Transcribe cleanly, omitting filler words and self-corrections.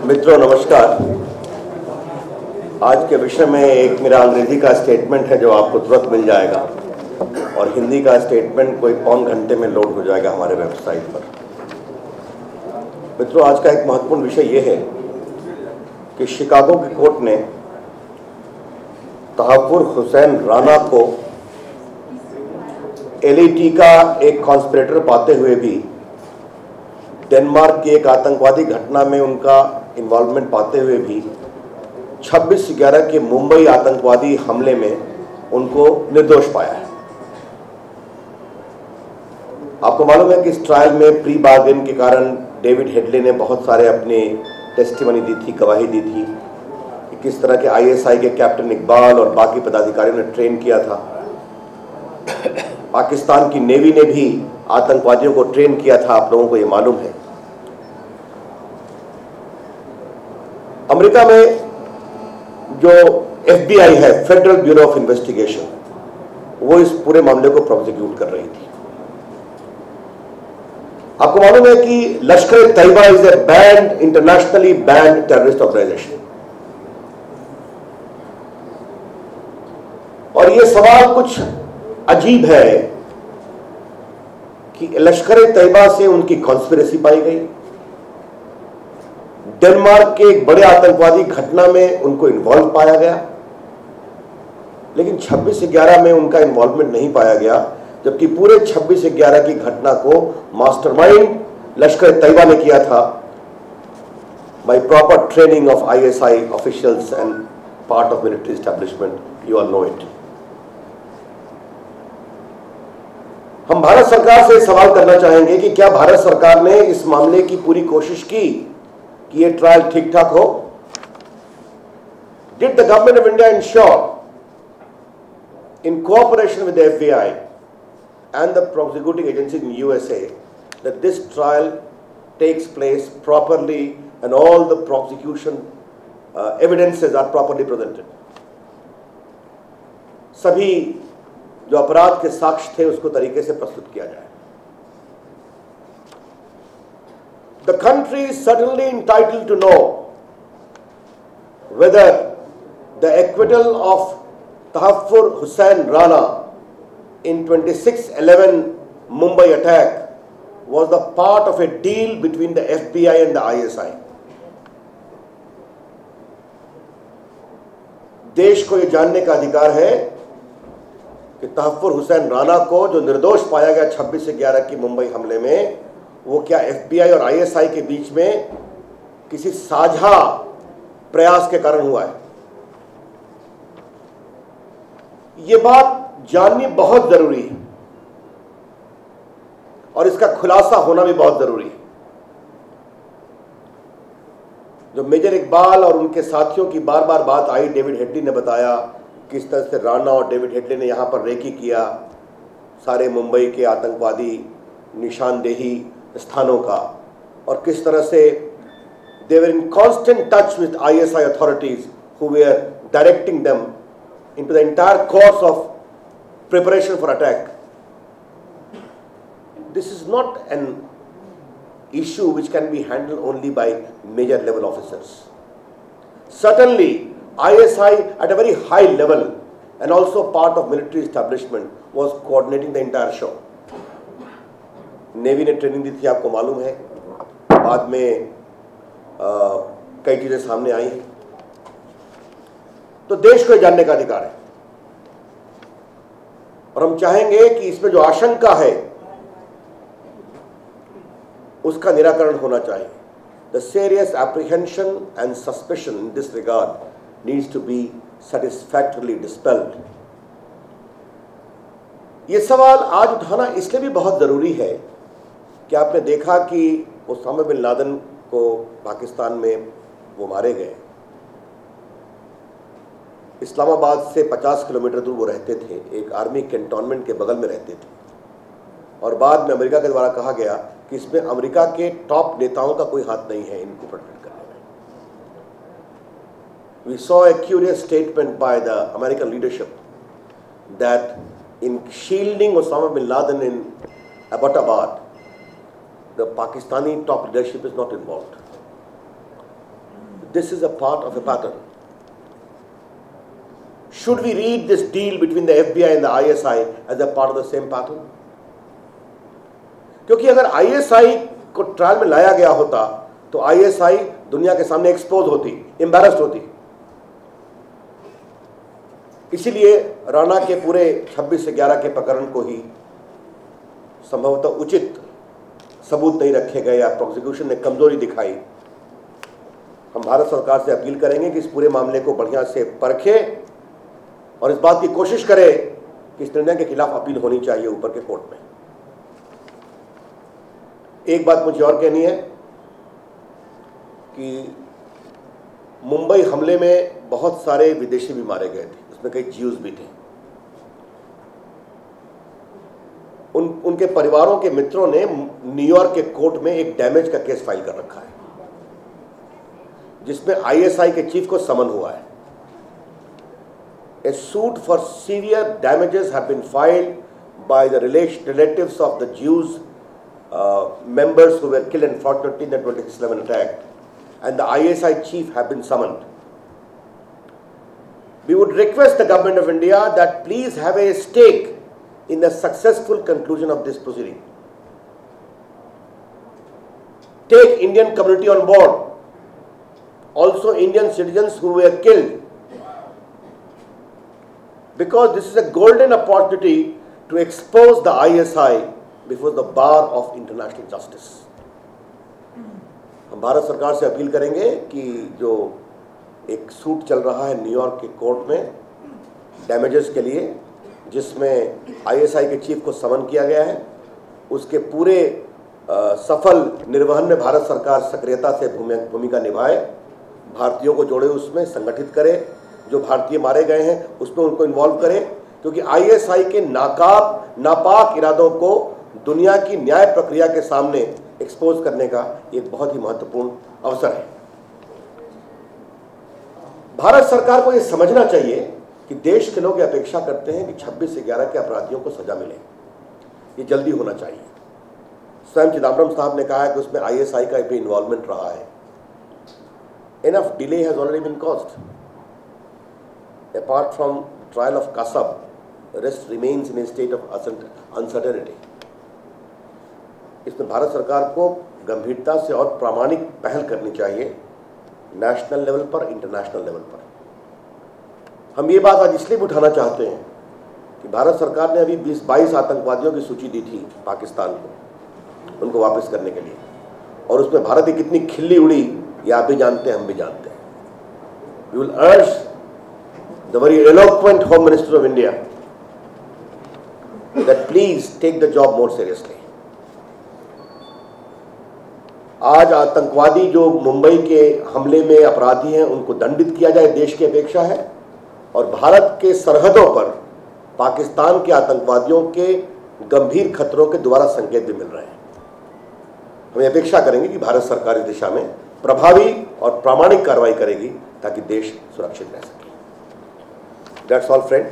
मित्रों नमस्कार। आज के विषय में एक मेरा अंग्रेजी का स्टेटमेंट है जो आपको तुरंत मिल जाएगा और हिंदी का स्टेटमेंट कोई पौन घंटे में लोड हो जाएगा हमारे वेबसाइट पर। मित्रों, आज का एक महत्वपूर्ण विषय ये है कि शिकागो की कोर्ट ने तहफ़्फ़ुर हुसैन राना को एलईटी का एक कॉन्स्पिरेटर पाते हुए भी डेनमार्क की एक आतंकवादी घटना में उनका इन्वॉल्वमेंट पाते हुए भी 26/11 के मुंबई आतंकवादी हमले में उनको निर्दोष पाया है। आपको मालूम है कि इस ट्रायल में प्री बार्गेन के कारण डेविड हेडली ने बहुत सारे अपनी टेस्टिमनी दी थी, गवाही दी थी कि किस तरह के आईएसआई के कैप्टन इकबाल और बाकी पदाधिकारियों ने ट्रेन किया था। पाकिस्तान की नेवी ने भी आतंकवादियों को ट्रेन किया था, आप लोगों को ये मालूम है। अमेरिका में जो FBI है, फेडरल ब्यूरो ऑफ इन्वेस्टिगेशन, वो इस पूरे मामले को प्रोसिक्यूट कर रही थी। आपको मालूम है कि Lashkar Taiba is a banned, internationally banned terrorist organisation. और ये सवाल कुछ अजीब है कि लश्कर तैयबा से उनकी कॉन्स्पिरेसी पाई गई, डेनमार्क के एक बड़े आतंकवादी घटना में उनको इन्वॉल्व पाया गया, लेकिन 26/11 में उनका इन्वॉल्वमेंट नहीं पाया गया, जबकि पूरे 26/11 की घटना को मास्टरमाइंड लश्कर तैयबा ने किया था by proper training of ISI officials and part of military establishment. You all know it. हम भारत सरकार से सवाल करना चाहेंगे कि क्या भारत सरकार ने इस मामले की पूरी कोशिश की कि ये ट्रायल ठीक ठाक हो? Did the government of India ensure, in cooperation with the FBI and the prosecuting agencies in USA, that this trial takes place properly and all the prosecution evidences are properly presented? सभी जो अपराध के साक्ष्य थे उसको तरीके से प्रस्तुत किया जाए। The country is certainly entitled to know whether the acquittal of Tahफ़्फ़ुर Hussain Rana in 26/11 Mumbai attack was the part of a deal between the FBI and the ISI. देश को ये जानने का अधिकार है कि तहफ़्फ़ुर हुसैन राना को जो निर्दोष पाया गया 26/11 की मुंबई हमले में, वो क्या FBI और ISI के बीच में किसी साझा प्रयास के कारण हुआ है। ये बात जाननी बहुत जरूरी है और इसका खुलासा होना भी बहुत जरूरी है। जो मेजर इकबाल और उनके साथियों की बार बार बात आई, डेविड हेडली ने बताया किस तरह से राना और डेविड हेडली ने यहां पर रेकी किया सारे मुंबई के आतंकवादी निशानदेही स्थानों का, और किस तरह से they were in constant touch with ISI authorities who were directing them into the entire course of preparation for attack. This is not an issue which can be handled only by major level officers. Certainly ISI at a very high level and also part of military establishment was coordinating the entire show. Navy ने training दी थी, आपको मालूम है। बाद में कई चीजें सामने आई हैं। तो देश को जानने का अधिकार है और हम चाहेंगे कि इसमें जो आशंका है उसका निराकरण होना चाहिए। The serious apprehension and suspicion in this regard needs to be satisfactorily dispelled. ये सवाल आज उठाना इसलिए भी बहुत जरूरी है कि आपने देखा कि ओसामा बिन लादेन को पाकिस्तान में वो मारे गए। इस्लामाबाद से 50 किलोमीटर दूर वो रहते थे, एक आर्मी कैंटोनमेंट के बगल में रहते थे, और बाद में अमेरिका के द्वारा कहा गया कि इसमें अमेरिका के टॉप नेताओं का कोई हाथ नहीं है इनको प्रोटेक्ट करने में। We saw a curious statement by the American leadership that in shielding Osama bin Laden in Abbottabad, the Pakistani top leadership is not involved. this is a part of a pattern. Should we read this deal between the FBI and the ISI as a part of the same pattern? क्योंकि अगर ISI को trial में लाया गया होता तो ISI दुनिया के सामने एक्सपोज होती, एम्बैरेस्ड होती। इसीलिए राणा के पूरे 26 से 11 के प्रकरण को ही संभवतः उचित सबूत नहीं रखे गए या प्रोसिक्यूशन ने कमजोरी दिखाई। हम भारत सरकार से अपील करेंगे कि इस पूरे मामले को बढ़िया से परखे और इस बात की कोशिश करे कि इस निर्णय के खिलाफ अपील होनी चाहिए ऊपर के कोर्ट में। एक बात मुझे और कहनी है कि मुंबई हमले में बहुत सारे विदेशी भी मारे गए थे, उसमें कई ज्यूज भी थे। उनके परिवारों के मित्रों ने न्यूयॉर्क के कोर्ट में एक डैमेज का केस फाइल कर रखा है, जिसमें ISI के चीफ को समन हुआ है। A suit for severe damages have been filed by the relatives of the Jews members who were killed unfortunately in the 26/11 attack, and the ISI chief have been summoned. We would request the government of India that please have a stake in the successful conclusion of this proceeding. Take Indian community on board, also Indian citizens who were killed, because this is a golden opportunity to expose the ISI before the bar of international justice. हम भारत सरकार से appeal करेंगे कि जो एक suit चल रहा है न्यूयॉर्क के कोर्ट में डैमेजेस के लिए, जिसमें ISI के चीफ को समन किया गया है, उसके पूरे सफल निर्वहन में भारत सरकार सक्रियता से भूमिका निभाए, भारतीयों को जोड़े, उसमें संगठित करे, जो भारतीय मारे गए हैं उसमें उनको इन्वॉल्व करे, क्योंकि ISI के नापाक इरादों को दुनिया की न्याय प्रक्रिया के सामने एक्सपोज करने का एक बहुत ही महत्वपूर्ण अवसर है। भारत सरकार को यह समझना चाहिए कि देश के लोग अपेक्षा करते हैं कि 26 से 11 के अपराधियों को सजा मिले, ये जल्दी होना चाहिए। स्वयं चिदम्बरम साहब ने कहा है कि उसमें ISI का भी इन्वॉल्वमेंट रहा है। Enough delay has already been caused. Apart from the trial of Kasab, the rest remains in a state of uncertainty. इसमें भारत सरकार को गंभीरता से और प्रामाणिक पहल करनी चाहिए, नेशनल लेवल पर, इंटरनेशनल लेवल पर। हम ये बात आज इसलिए उठाना चाहते हैं कि भारत सरकार ने अभी 20-22 आतंकवादियों की सूची दी थी पाकिस्तान को, उनको वापस करने के लिए, और उसमें भारत की कितनी खिल्ली उड़ी ये आप भी जानते हैं, हम भी जानते हैं। We will urge the very eloquent Home Minister of India that please take the job more seriously. आज आतंकवादी जो मुंबई के हमले में अपराधी हैं उनको दंडित किया जाए, देश की अपेक्षा है, और भारत के सरहदों पर पाकिस्तान के आतंकवादियों के गंभीर खतरों के दोबारा संकेत भी मिल रहे हैं। हम अपेक्षा करेंगे कि भारत सरकार इस दिशा में प्रभावी और प्रामाणिक कार्रवाई करेगी ताकि देश सुरक्षित रह सके। That's all, friend.